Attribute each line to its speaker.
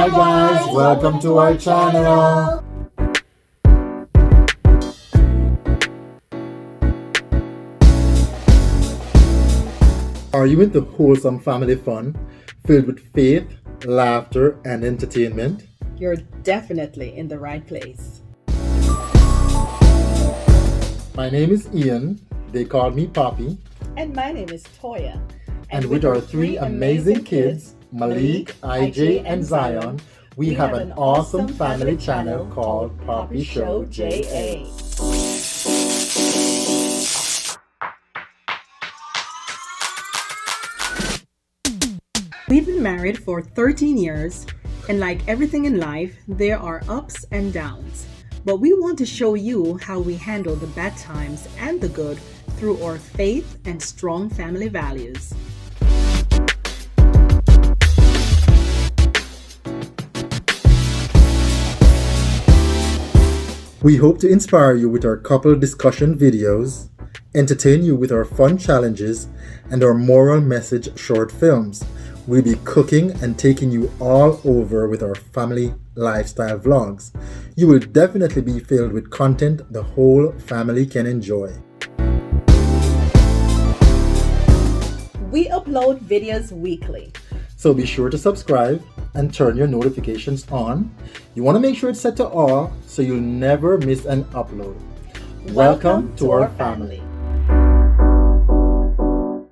Speaker 1: Hi guys, welcome to our channel. Are you into wholesome family fun filled with faith, laughter, and entertainment?
Speaker 2: You're definitely in the right place.
Speaker 1: My name is Ian. They call me Poppy.
Speaker 2: And my name is Toya.
Speaker 1: And with our three amazing kids, Malik, IJ, and Zion, we have an awesome family channel called Poppyshowja.
Speaker 2: We've been married for 13 years, and like everything in life, there are ups and downs. But we want to show you how we handle the bad times and the good through our faith and strong family values.
Speaker 1: We hope to inspire you with our couple discussion videos, entertain you with our fun challenges, and our moral message short films. We'll be cooking and taking you all over with our family lifestyle vlogs. You will definitely be filled with content the whole family can enjoy.
Speaker 2: We upload videos weekly.
Speaker 1: So be sure to subscribe and turn your notifications on. You want to make sure it's set to all so you'll never miss an upload. Welcome to our family.